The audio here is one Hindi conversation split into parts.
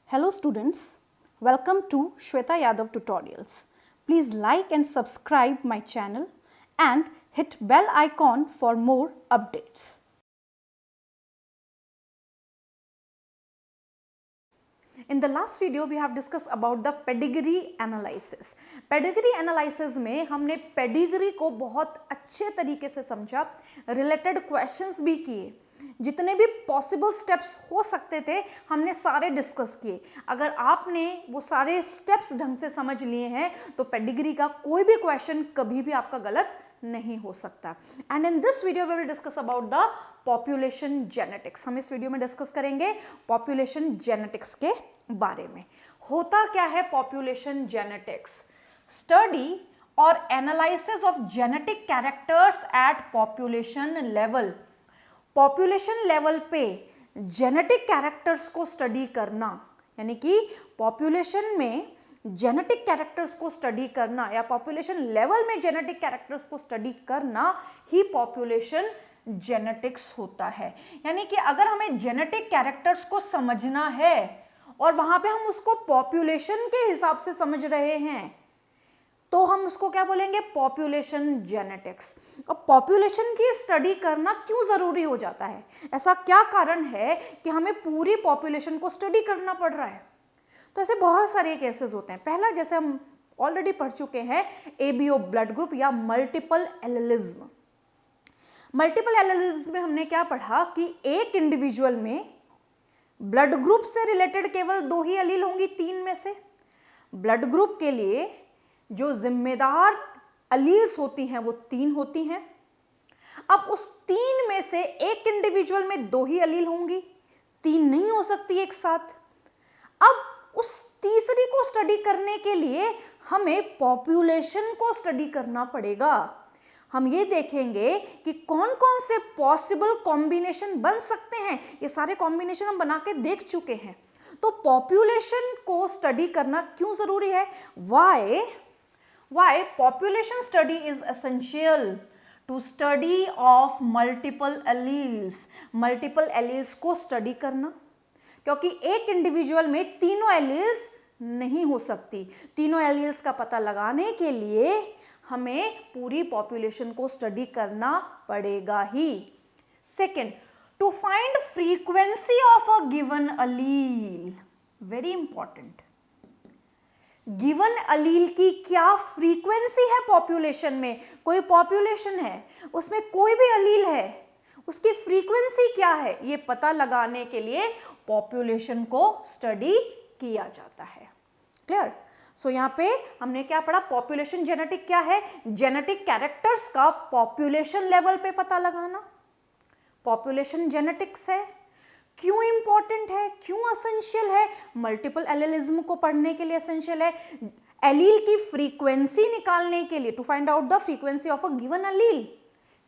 Hello students, welcome to Shweta Yadav Tutorials. Please like and subscribe my channel and hit bell icon for more updates. In the last video we have discussed about the pedigree analysis. Pedigree analysis में हमने pedigree को बहुत अच्छे तरीके से समझा, related questions भी किए, जितने भी पॉसिबल स्टेप्स हो सकते थे हमने सारे डिस्कस किए. अगर आपने वो सारे स्टेप्स ढंग से समझ लिए हैं तो पेडिग्री का कोई भी क्वेश्चन कभी भी आपका गलत नहीं हो सकता. And in this video we will discuss about the population genetics. हम इस वीडियो में डिस्कस करेंगे पॉपुलेशन जेनेटिक्स के बारे में. होता क्या है पॉपुलेशन जेनेटिक्स? स्टडी और analysis of genetic characters at population level. Population level पे जेनेटिक कैरेक्टर्स को स्टडी करना, यानी कि पॉपुलेशन में जेनेटिक कैरेक्टर्स को स्टडी करना या पॉपुलेशन लेवल में जेनेटिक कैरेक्टर्स को स्टडी करना ही पॉपुलेशन जेनेटिक्स होता है. यानी कि अगर हमें जेनेटिक कैरेक्टर्स को समझना है और वहां पे हम उसको पॉपुलेशन के हिसाब से समझ रहे हैं तो हम उसको क्या बोलेंगे? Population genetics. अब पॉपुलेशन की स्टडी करना क्यों जरूरी हो जाता है? ऐसा क्या कारण है कि हमें पूरी पॉपुलेशन को स्टडी करना पड़ रहा है? तो ऐसे बहुत सारे केसेस होते हैं. पहला, जैसे हम ऑलरेडी पढ़ चुके हैं, एबीओ ब्लड ग्रुप या मल्टीपल एलेलिज्म. मल्टीपल एलेलिज्म में हमने क्या पढ़ा कि एक इंडिविजुअल में ब्लड ग्रुप से रिलेटेड केवल 2 ही एलील होंगी 3 में से. ब्लड ग्रुप के लिए जो जिम्मेदार एलील्स होती हैं वो 3 होती हैं. अब उस 3 में से एक इंडिविजुअल में 2 ही एलील होंगी, 3 नहीं हो सकती एक साथ. अब उस तीसरी को स्टडी करने के लिए हमें पॉपुलेशन को स्टडी करना पड़ेगा. हम ये देखेंगे कि कौन कौन से पॉसिबल कॉम्बिनेशन बन सकते हैं. ये सारे कॉम्बिनेशन हम बना के देख चुके हैं. तो पॉपुलेशन को स्टडी करना क्यों जरूरी है? Why population study is essential to study of multiple alleles. Multiple alleles को स्टडी करना, क्योंकि एक इंडिविजुअल में तीनों एलील्स नहीं हो सकती. तीनों एलील्स का पता लगाने के लिए हमें पूरी पॉपुलेशन को स्टडी करना पड़ेगा ही. Second, to find frequency of a given allele. Very important. Given allele की क्या फ्रीक्वेंसी है पॉपुलेशन में? कोई पॉपुलेशन है, उसमें कोई भी अलील है, उसकी फ्रीक्वेंसी क्या है, ये पता लगाने के लिए पॉपुलेशन को स्टडी किया जाता है. क्लियर? सो यहाँ पे हमने क्या पढ़ा? पॉपुलेशन जेनेटिक क्या है? जेनेटिक कैरेक्टर्स का पॉपुलेशन लेवल पे पता लगाना पॉपुलेशन जेनेटिक्स है. क्यों इंपॉर्टेंट है, क्यों एसेंशियल है? मल्टीपल एलेलिज्म को पढ़ने के लिए एसेंशियल है. एलील की फ्रीक्वेंसी निकालने के लिए, to find out the frequency of a given allele,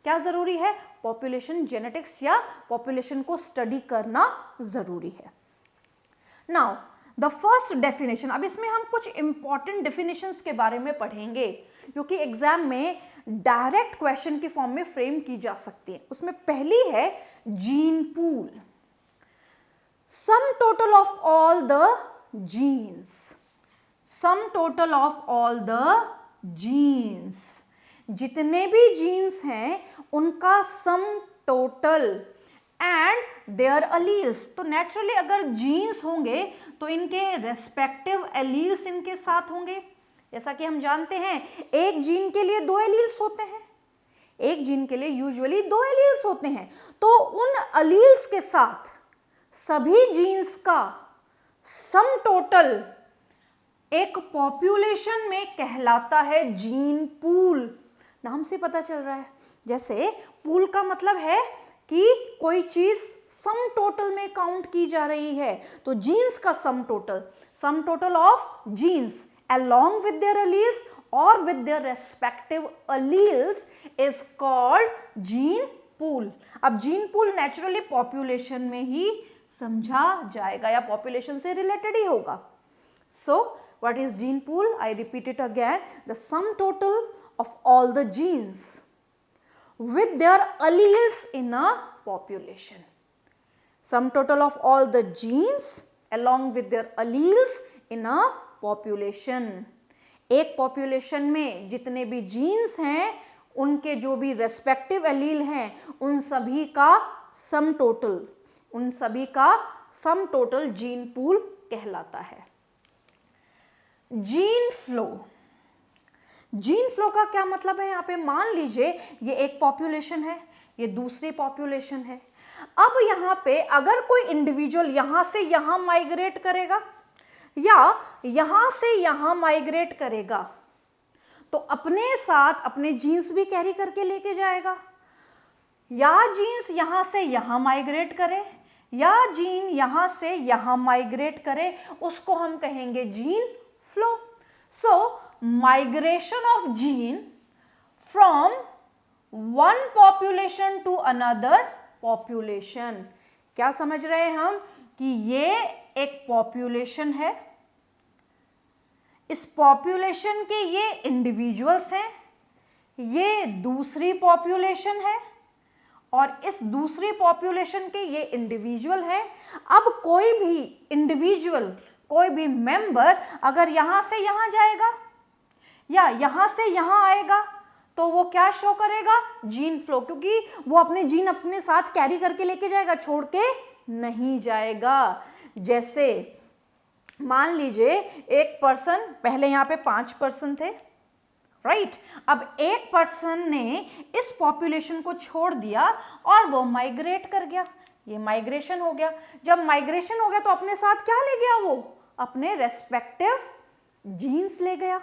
क्या जरूरी है? पॉपुलेशन जेनेटिक्स या पॉपुलेशन को स्टडी करना जरूरी है. Now the first definition. अब इसमें हम कुछ इंपॉर्टेंट डेफिनेशंस के बारे में पढ़ेंगे जो कि एग्जाम में डायरेक्ट क्वेश्चन की फॉर्म में फ्रेम की जा सकती है. उसमें पहली है gene pool. Sum total of all the genes. Sum total of all the genes. जितने भी जीन्स हैं उनका sum total and their alleles. तो नेचुरली अगर जीन्स होंगे तो इनके रेस्पेक्टिव एलील्स इनके साथ होंगे. जैसा कि हम जानते हैं एक जीन के लिए 2 एलील्स होते हैं. एक जीन के लिए यूजुअली 2 एलील्स होते हैं. तो उन एलील्स के साथ सभी जीन्स का सम टोटल एक पॉपुलेशन में कहलाता है जीन पूल. नाम से पता चल रहा है. जैसे पूल का मतलब है कि कोई चीज सम टोटल में काउंट की जा रही है. तो जीन्स का sum total of genes along with their alleles or with their respective alleles is called gene pool. अब जीन पूल नेचुरली पॉपुलेशन में ही समझा जाएगा या पॉपुलेशन से रिलेटेड ही होगा. So what is gene pool? I repeat it again. The sum total of all the genes with their alleles in a population. Sum total of all the genes along with their alleles in a population. एक पॉपुलेशन में जितने भी जीन्स हैं उनके जो भी रेस्पेक्टिव एलील हैं उन सभी का सम टोटल जीन पूल कहलाता है. जीन फ्लो का क्या मतलब है? यहाँ पे मान लीजिए ये एक पॉपुलेशन है, ये दूसरी पॉपुलेशन है. अब यहाँ पे अगर कोई इंडिविजुअल यहां से यहां माइग्रेट करेगा या यहां से यहां माइग्रेट करेगा तो अपने साथ अपने जीन्स भी कैरी करके लेके जाएगा. या जीन्स यहां से यहां माइग्रेट करे या जीन यहां से यहां माइग्रेट करे, उसको हम कहेंगे gene flow. So migration of gene from one population to another population. क्या समझ रहे हैं हम कि ये एक पॉपुलेशन है, इस पॉपुलेशन के ये इंडिविजुअल्स हैं, ये दूसरी पॉपुलेशन है और इस दूसरी पॉपुलेशन के ये इंडिविजुअल हैं. अब कोई भी इंडिविजुअल, कोई भी मेंबर अगर यहां से यहां जाएगा या यहां से यहां आएगा तो वो क्या शो करेगा? जीन फ्लो, क्योंकि वो अपने जीन अपने साथ कैरी करके लेके जाएगा, छोड़ के नहीं जाएगा. जैसे मान लीजिए एक पर्सन, पहले यहां पे 5 पर्सन थे, राइट? अब एक पर्सन ने इस पॉपुलेशन को छोड़ दिया और वो माइग्रेट कर गया, ये माइग्रेशन हो गया. जब माइग्रेशन हो गया तो अपने साथ क्या ले गया? वो अपने रेस्पेक्टिव जीन्स ले गया,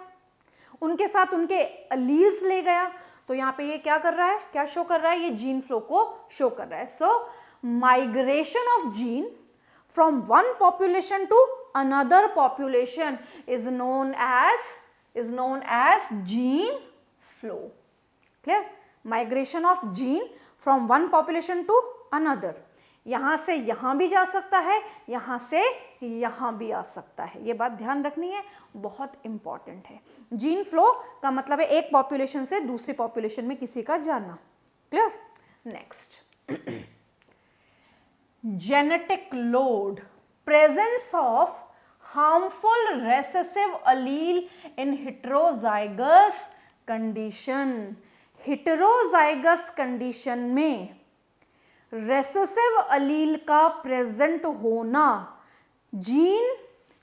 उनके साथ उनके अलील्स ले गया. तो यहाँ पे ये क्या कर रहा है? क्या शो कर रहा है? ये जीन फ्लो को शो कर रहा है. So migration of gene from one population to another population is known as gene flow. Clear? Migration of gene from one population to another. यहां से यहां भी जा सकता है, यहां से यहां भी आ सकता है. ये बात ध्यान रखनी है, बहुत इंपॉर्टेंट है. जीन फ्लो का मतलब है एक पॉपुलेशन से दूसरी पॉपुलेशन में किसी का जाना. Clear? Next, genetic load, presence of harmful recessive allele in heterozygous condition. Heterozygous condition में रेसेसिव अलील का प्रेजेंट होना जीन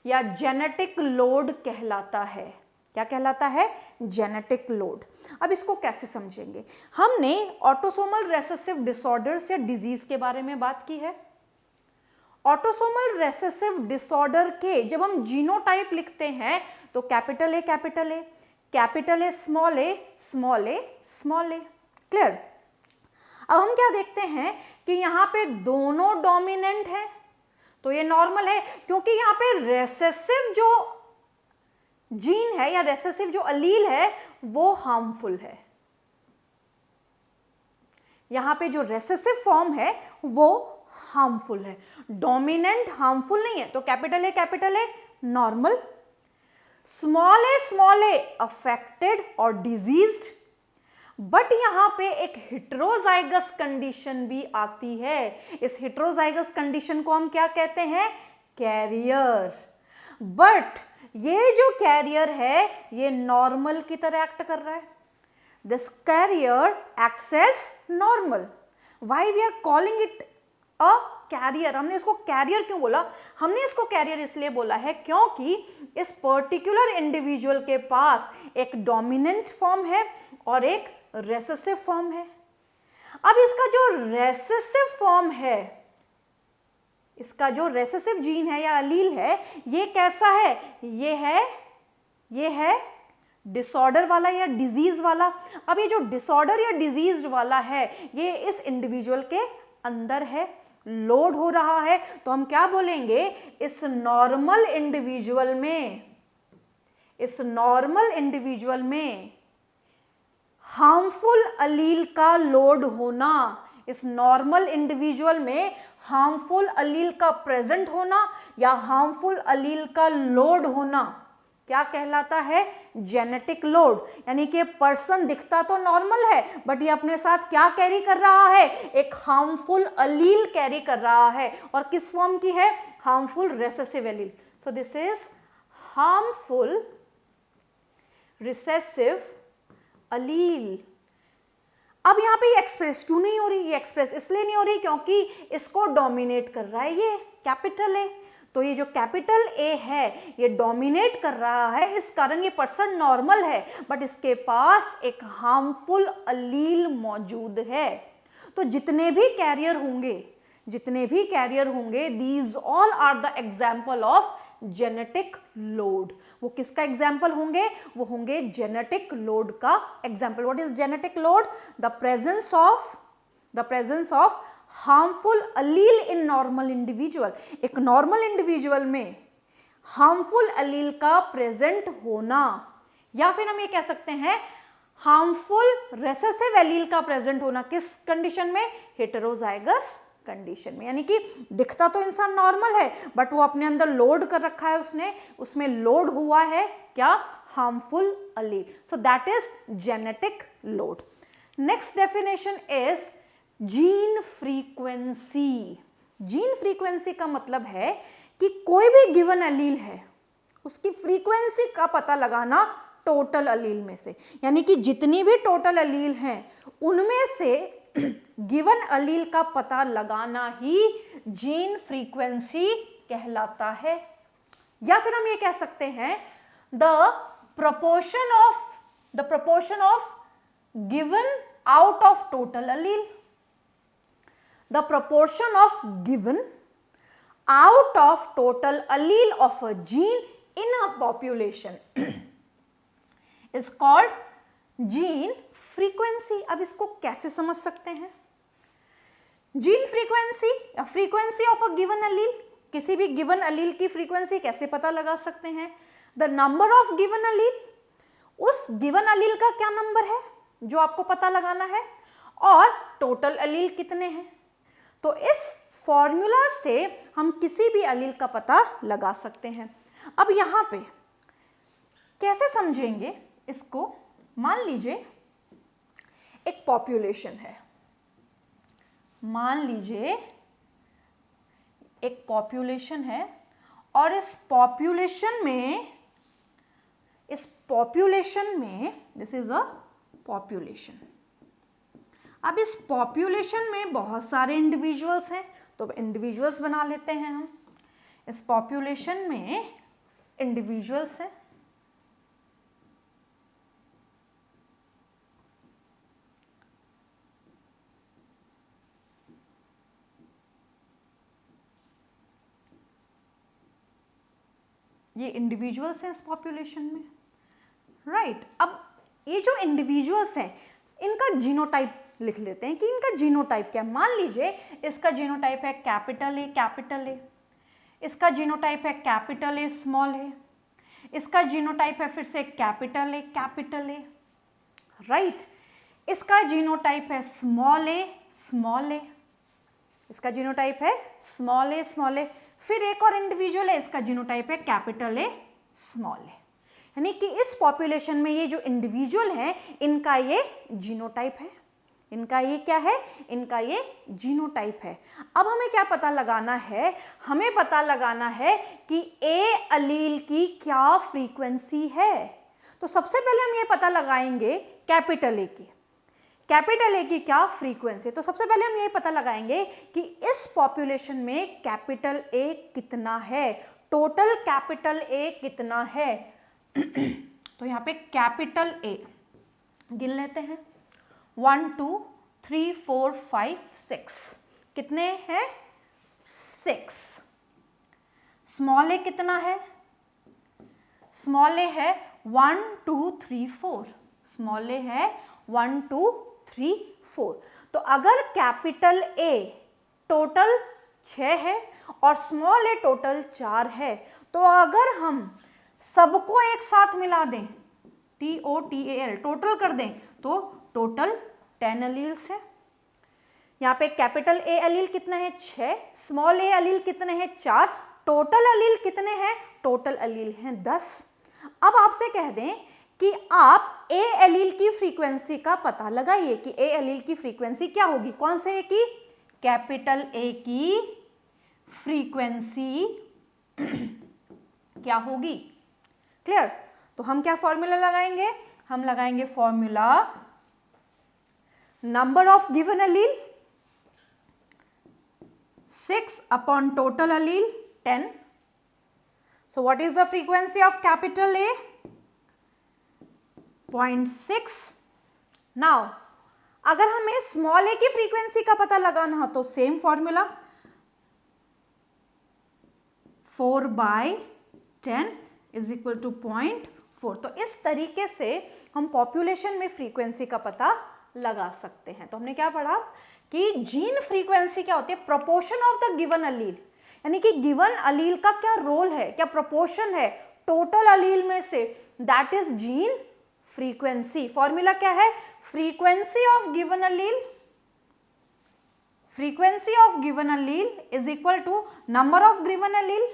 या जेनेटिक लोड कहलाता है. क्या कहलाता है? Genetic load. अब इसको कैसे समझेंगे? हमने ऑटोसोमल रेसेसिव डिसऑर्डर्स या डिजीज के बारे में बात की है. ऑटोसोमल रेसेसिव डिसऑर्डर के जब हम जीनोटाइप लिखते हैं तो capital A small A. Clear? अब हम क्या देखते हैं कि यहाँ पे दोनों डोमिनेंट हैं तो ये नॉर्मल है, क्योंकि यहाँ पे रेसेसिव जो जीन है या रेसेसिव जो अलील है वो हार्मफुल है. यहाँ पे जो रेसेसिव फॉर्म है वो हार्मफुल है, डोमिनेंट हार्मफुल नहीं है. तो capital a normal, small A affected और डिजीज्ड. बट यहां पे एक हेटेरोजाइगस कंडीशन भी आती है. इस हेटेरोजाइगस कंडीशन को हम क्या कहते हैं? कैरियर. बट ये जो कैरियर है ये नॉर्मल की तरह एक्ट कर रहा है. This carrier acts as normal. Why we are calling it a carrier? हमने इसको कैरियर क्यों बोला? हमने इसको कैरियर इसलिए बोला है क्योंकि इस पर्टिकुलर इंडिविजुअल के पास एक डोमिनेंट फॉर्म है और एक रेसेसिव फॉर्म है. अब इसका जो रेसेसिव फॉर्म है, इसका जो रेसेसिव जीन है या अलील है, ये कैसा है? ये है डिसऑर्डर वाला या डिजीज वाला. अब ये जो डिसऑर्डर या डिजीज वाला है ये इस इंडिविजुअल के अंदर है, लोड हो रहा है. तो हम क्या बोलेंगे? इस नॉर्मल इंडिविजुअल में हार्मफुल अलील का लोड होना, इस नॉर्मल इंडिविजुअल में हार्मफुल अलील का प्रेजेंट होना या हार्मफुल अलील का लोड होना, क्या कहलाता है? Genetic load. यानी कि पर्सन दिखता तो नॉर्मल है बट ये अपने साथ क्या कैरी कर रहा है? एक हार्मफुल अलील कैरी कर रहा है। और किस फॉर्म की है? Harmful recessive allele. So this is harmful recessive अलील। अब यहाँ पे ये एक्सप्रेस क्यों नहीं हो रही? ये एक्सप्रेस इसलिए नहीं हो रही क्योंकि इसको डोमिनेट कर रहा है ये कैपिटल ए। तो ये जो कैपिटल ए है ये डोमिनेट कर रहा है, इस कारण ये पर्सन नॉर्मल है बट इसके पास एक हार्मफुल अलील मौजूद है। तो जितने भी कैरियर होंगे these all are the example of genetic load. वो किसका एग्जाम्पल होंगे? वो होंगे जेनेटिक लोड का example. What is genetic load? The presence of harmful allele in normal individual. एक नॉर्मल इंडिविजुअल में हार्मफुल अलील का प्रेजेंट होना, या फिर हम ये कह सकते हैं हार्मफुल रेसेसिव एलील का प्रेजेंट होना। किस कंडीशन में? हेटेरोजाइगस कंडीशन में। यानी कि दिखता तो इंसान नॉर्मल है बट वो अपने अंदर लोड कर रखा है, उसमें लोड हुआ है क्या? Harmful allele. So that is genetic load. Next definition is gene frequency. Gene frequency का मतलब है कि कोई भी गिवन अलील है उसकी फ्रीक्वेंसी का पता लगाना टोटल अलील में से। यानी कि जितनी भी टोटल अलील हैं उनमें से गिवन अलील का पता लगाना ही जीन फ्रीक्वेंसी कहलाता है। या फिर हम ये कह सकते हैं the proportion of given out of total allele। The proportion of given out of total allele of a gene in a population is called gene frequency। अब इसको कैसे समझ सकते हैं? जीन फ्रीक्वेंसी या फ्रीक्वेंसी ऑफ अ गिवन अलील, किसी भी गिवन अलील की फ्रीक्वेंसी कैसे पता लगा सकते हैं? द नंबर ऑफ गिवन अलील, उस गिवन अलील का क्या नंबर है जो आपको पता लगाना है, और टोटल अलील कितने हैं। तो इस फॉर्मूला से हम किसी भी अलील का पता लगा सकते हैं। अब यहां पे कैसे समझेंगे इसको? मान लीजिए एक पॉपुलेशन है, मान लीजिए एक पॉपुलेशन है और इस पॉपुलेशन में दिस इज अ पॉपुलेशन। अब इस पॉपुलेशन में बहुत सारे इंडिविजुअल्स हैं तो इंडिविजुअल्स बना लेते हैं हम। इस पॉपुलेशन में इंडिविजुअल्स हैं, ये इंडिविजुअल्स हैं इस पॉपुलेशन में, राइट। अब ये जो इंडिविजुअल्स हैं इनका जीनोटाइप लिख लेते हैं कि इनका जीनोटाइप क्या है। मान लीजिए इसका जीनोटाइप है कैपिटल ए, इसका जीनोटाइप है कैपिटल ए स्मॉल ए, इसका जीनोटाइप है फिर से कैपिटल ए, राइट। इसका जीनोटाइप है स्मॉल ए, इसका जीनोटाइप है स्मॉल ए। फिर एक और इंडिविजुअल है, इसका जीनोटाइप है कैपिटल ए स्मॉल ए। यानी कि इस पॉपुलेशन में ये जो इंडिविजुअल है इनका ये जीनोटाइप है, इनका ये क्या है? इनका ये जीनोटाइप है। अब हमें क्या पता लगाना है? हमें पता लगाना है कि ए अलील की क्या फ्रीक्वेंसी है। तो सबसे पहले हम ये पता लगाएंगे कैपिटल ए की क्या फ्रीक्वेंसी। तो सबसे पहले हम ये पता लगाएंगे कि इस पॉपुलेशन में कैपिटल ए कितना है, टोटल कैपिटल ए कितना है। तो यहाँ पे कैपिटल ए गिन लेते हैं, 1 2 3 4 5 6, कितने हैं? 6। स्मॉल ए कितना है? स्मॉल ए है 1 2 3 4, स्मॉल ए है 1 2 3 4। तो अगर कैपिटल ए टोटल 6 है और स्मॉल ए टोटल 4 है, तो अगर हम सबको एक साथ मिला दें, TOTAL टोटल कर दें, तो टोटल 10 अलील्स है। यहाँ पे कैपिटल ए अलील कितना है? 6, स्मॉल ए अलील कितने हैं? 4, टोटल अलील कितने हैं? टोटल अलील हैं 10। अब आपसे कह दें कि आप ए एलील की फ्रीक्वेंसी का पता लगाइए कि ए एलील की फ्रीक्वेंसी क्या होगी, कौन से ए की, कैपिटल ए की फ्रीक्वेंसी क्या होगी। क्लियर। तो हम क्या फॉर्मूला लगाएंगे, हम लगाएंगे formula number of given allele 6 upon total allele 10. So what is the frequency of capital A? 0.6. Now अगर हमें स्मॉल ए की फ्रीक्वेंसी का पता लगाना हो तो same formula 4/10 is equal to 0.4. तो इस तरीके से हम पॉपुलेशन में फ्रीक्वेंसी का पता लगा सकते हैं। तो हमने क्या पढ़ा कि जीन फ्रीक्वेंसी क्या होती है, प्रोपोर्शन ऑफ द गिवन अलील, यानी कि गिवन अलील का क्या रोल है, क्या प्रोपोर्शन है टोटल अलील में से, that is gene frequency. Formula क्या है, frequency of given allele, frequency of given allele is equal to number of given allele.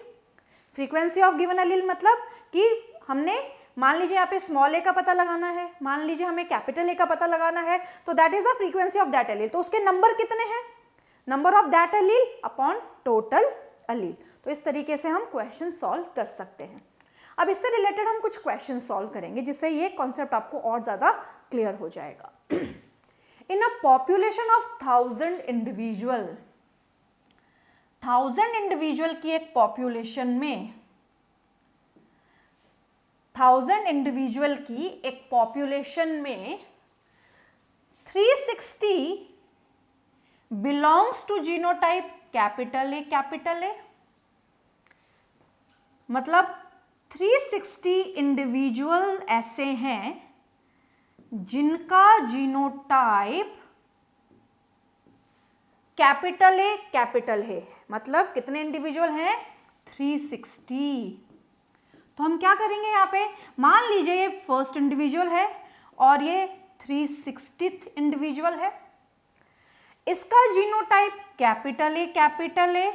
Frequency of given allele मतलब कि हमने मान लीजिए यहाँ पे स्मॉल ए का पता लगाना है, मान लीजिए हमें कैपिटल ए का पता लगाना है, तो that is the frequency of that allele. तो उसके नंबर कितने हैं, number of that allele upon total allele. तो इस तरीके से हम क्वेश्चन सॉल्व कर सकते हैं। अब इससे रिलेटेड हम कुछ क्वेश्चन सॉल्व करेंगे जिससे ये कॉन्सेप्ट आपको और ज्यादा क्लियर हो जाएगा। In a population of 1000 individual, 1000 individual की एक पॉपुलेशन में, 1000 इंडिविजुअल की एक पॉपुलेशन में 360 belongs to genotype capital A, मतलब 360 इंडिविजुअल ऐसे हैं जिनका जीनोटाइप कैपिटल है। मतलब कितने इंडिविजुअल हैं, 360। तो हम क्या करेंगे यहाँ पे, मान लीजिए ये फर्स्ट इंडिविजुअल है और ये 360th इंडिविजुअल है, इसका जीनोटाइप कैपिटल ए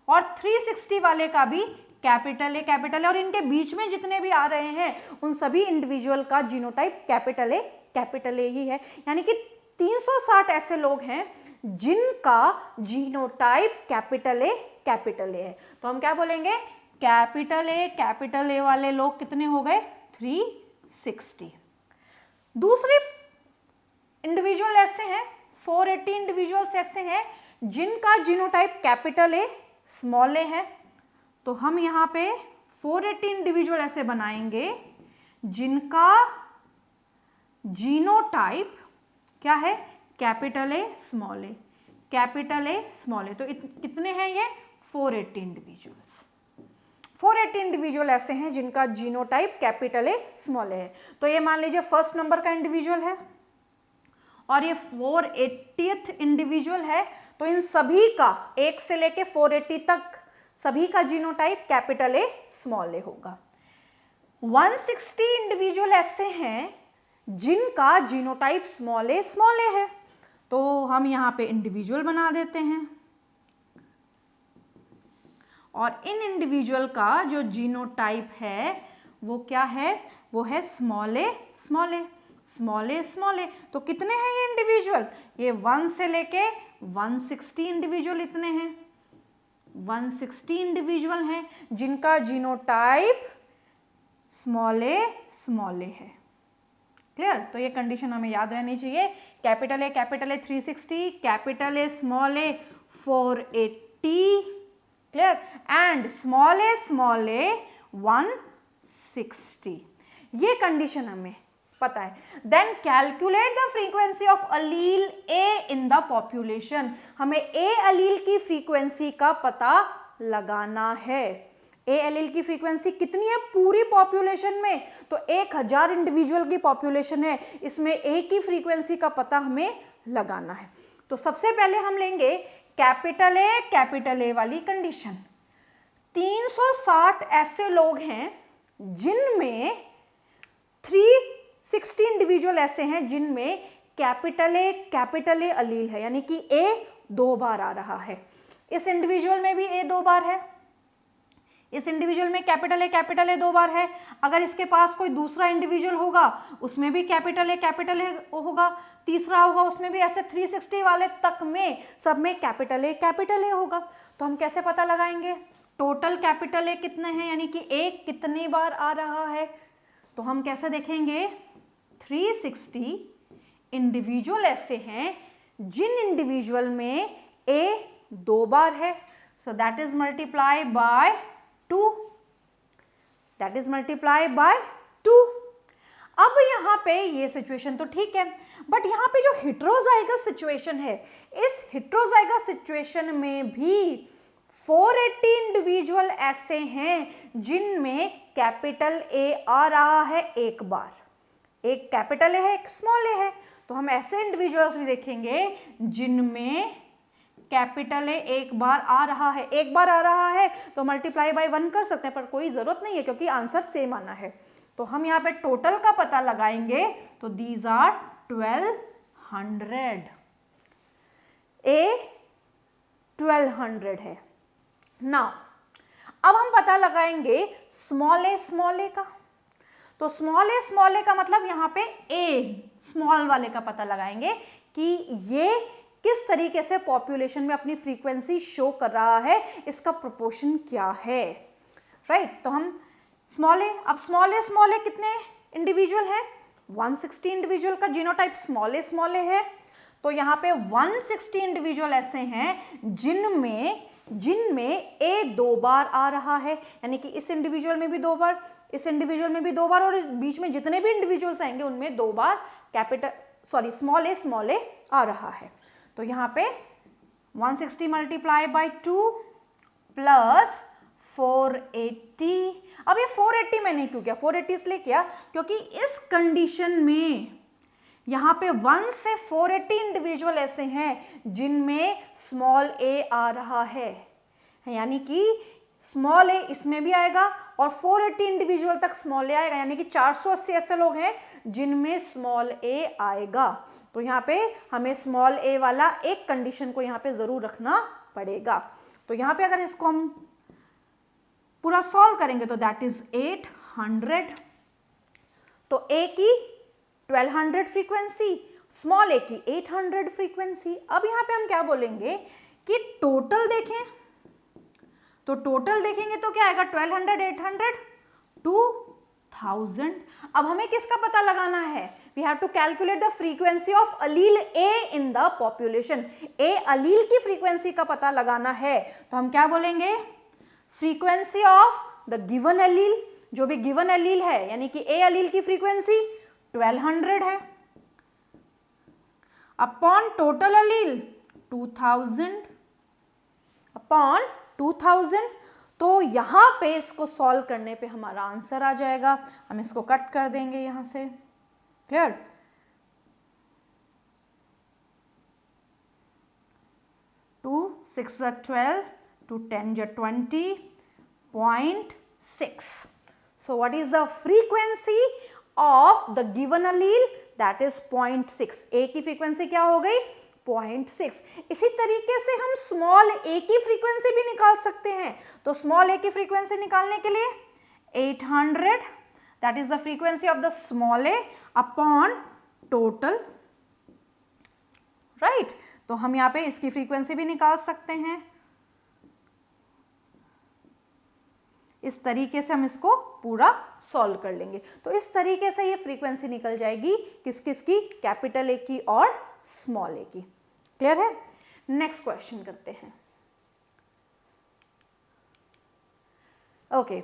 और 360 वाले का भी कैपिटल ए और इनके बीच में जितने भी आ रहे हैं उन सभी इंडिविजुअल का जीनोटाइप कैपिटल ए ही है। यानी कि 360 ऐसे लोग हैं जिनका जीनोटाइप कैपिटल ए है। तो हम क्या बोलेंगे, कैपिटल ए वाले लोग कितने हो गए, 360। दूसरे इंडिविजुअल ऐसे हैं, 480 इंडिविजुअल्स ऐसे हैं जिनका जीनोटाइप कैपिटल ए स्मॉल ए है। तो हम यहाँ पे 480 इंडिविजुअल ऐसे बनाएंगे जिनका जीनोटाइप क्या है, कैपिटल ए स्मॉल ए। तो कितने हैं ये, 480 इंडिविजुअल्स। 480 इंडिविजुअल ऐसे हैं जिनका जीनोटाइप कैपिटल ए स्मॉल ए है। तो ये मान लीजिए फर्स्ट नंबर का इंडिविजुअल है और ये 480th इंडिविजुअल है। तो इन सभी का 1 से लेके 480 तक सभी का जीनोटाइप कैपिटल ए स्मॉल ए होगा। 160 इंडिविजुअल ऐसे हैं जिनका जीनोटाइप स्मॉल ए है। तो हम यहाँ पे इंडिविजुअल बना देते हैं और इन इंडिविजुअल का जो जीनोटाइप है वो क्या है, वो है स्मॉल ए। तो कितने हैं ये इंडिविजुअल, ये 1 से लेके 160 इंडिविजुअल इतने हैं, 160 इंडिविजुअल हैं जिनका जीनोटाइप स्मॉल ए है। क्लियर। तो ये कंडीशन हमें याद रहनी चाहिए, capital A 360, capital A small A 480, clear, and small A 160। ये कंडीशन हमें पता है। Then calculate the frequency of allele A in the population. हमें ए अलील की फ्रीक्वेंसी का पता लगाना है। ए एलील की फ्रीक्वेंसी कितनी है पूरी पॉपुलेशन में, तो 1000 इंडिविजुअल की पॉपुलेशन है, इसमें ए की फ्रीक्वेंसी का पता हमें लगाना है। तो सबसे पहले हम लेंगे कैपिटल ए वाली कंडीशन। 360 ऐसे लोग हैं जिनमें 360 इंडिविजुअल ऐसे हैं जिनमें कैपिटल ए अलील है, यानी कि ए 2 बार आ रहा है। इस इंडिविजुअल में भी ए 2 बार है, इस इंडिविजुअल में कैपिटल ए 2 बार है, अगर इसके पास कोई दूसरा इंडिविजुअल होगा उसमें भी कैपिटल ए होगा, तीसरा होगा उसमें भी, ऐसे 360 वाले तक में सब में कैपिटल ए होगा। तो हम कैसे पता लगाएंगे टोटल कैपिटल ए कितने हैं, यानी कि ए कितनी बार आ रहा है। तो हम कैसे देखेंगे 360 इंडिविजुअल ऐसे हैं जिन इंडिविजुअल में ए 2 बार है, सो that is multiply by 2, that is multiply by 2। अब यहाँ पे ये सिचुएशन तो ठीक है, बट यहाँ पे जो हेटेरोजाइगस सिचुएशन है, इस हेटेरोजाइगस सिचुएशन में भी 480 इंडिविजुअल ऐसे हैं जिनमें कैपिटल ए आ रहा है एक बार, एक कैपिटल ए है एक स्मॉल ए है। तो हम ऐसे इंडिविजुअल्स भी देखेंगे जिनमें कैपिटल ए एक बार आ रहा है, एक बार आ रहा है तो मल्टीप्लाई बाय 1 कर सकते हैं, पर कोई जरूरत नहीं है क्योंकि आंसर सेम आना है। तो हम यहाँ पे टोटल का पता लगाएंगे, तो दीज आर 1200, ए 1200 है ना। अब हम पता लगाएंगे स्मॉल ए का, तो स्मॉल ए का मतलब यहाँ पे ए स्मॉल वाले का पता लगाएंगे कि ये किस तरीके से पॉपुलेशन में अपनी फ्रीक्वेंसी शो कर रहा है, इसका प्रोपोर्शन क्या है, राइट। तो हम स्मॉल ए, अब स्मॉल ए कितने इंडिविजुअल है, 160 इंडिविजुअल का जीनोटाइप स्मॉल ए है। तो यहाँ पे 160 इंडिविजुअल ऐसे हैं जिनमें ए 2 बार आ रहा है, यानी कि इस इंडिविजुअल में भी 2 बार, इस इंडिविजुअल में भी 2 बार, और बीच में जितने भी इंडिविजुअल्स आएंगे उनमें 2 बार स्मॉल ए आ रहा है। तो यहाँ पे 160 मल्टीप्लाई बाय 2 प्लस 480। अब ये 480 मैंने क्यों किया, 480 इसलिए किया क्योंकि इस कंडीशन में यहाँ पे 1 से 480 इंडिविजुअल ऐसे हैं जिनमें स्मॉल ए आ रहा है, यानी कि स्मॉल ए इसमें भी आएगा और 480 इंडिविजुअल तक स्मॉल ए आएगा, यानी कि 480 ऐसे लोग हैं जिनमें स्मॉल ए आएगा। तो यहाँ पे हमें स्मॉल ए वाला एक कंडीशन को यहाँ पे जरूर रखना पड़ेगा। तो यहाँ पे अगर इसको हम पूरा सॉल्व करेंगे तो दैट इज 800, तो ए की 1200 फ्रीक्वेंसी, स्मॉल ए की 800 फ्रीक्वेंसी। अब यहाँ पे हम क्या बोलेंगे कि टोटल देखें, तो टोटल देखेंगे तो क्या आएगा 1200, 800, 2000। अब हमें किसका पता लगाना है, we have to calculate the frequency of allele A in the population. A allele की फ्रीक्वेंसी का पता लगाना है, तो हम क्या बोलेंगे फ्रीक्वेंसी ऑफ द गिवन अलील, जो भी गिवन अलील है, यानी कि ए अलील की फ्रीक्वेंसी 1200 है, अपॉन टोटल अलील 2000 अपॉन 2000। तो यहां पे इसको सॉल्व करने पे हमारा आंसर आ जाएगा। हम इसको कट कर देंगे यहां से, clear. 2 6 12, 2 10 20, 0.6. So what is the frequency of the given allele? That is 0.6. A की फ्रीक्वेंसी क्या हो गई 0.6। इसी तरीके से हम स्मॉल ए की फ्रीक्वेंसी भी निकाल सकते हैं। तो स्मॉल ए की फ्रीक्वेंसी निकालने के लिए 800, that is the frequency of the small a upon total, right? तो हम यहाँ पे इसकी फ्रीक्वेंसी भी निकाल सकते हैं। इस तरीके से हम इसको पूरा सॉल्व कर लेंगे। तो इस तरीके से ये फ्रीक्वेंसी निकल जाएगी किस किस की, कैपिटल ए की और स्मॉल ए की। क्लियर है। नेक्स्ट क्वेश्चन करते हैं। ओके,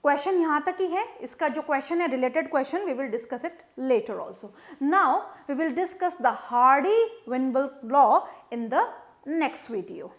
क्वेश्चन यहां तक ही है। इसका जो क्वेश्चन है related question, we will discuss it later also. Now we will discuss the Hardy Weinberg law in the next video.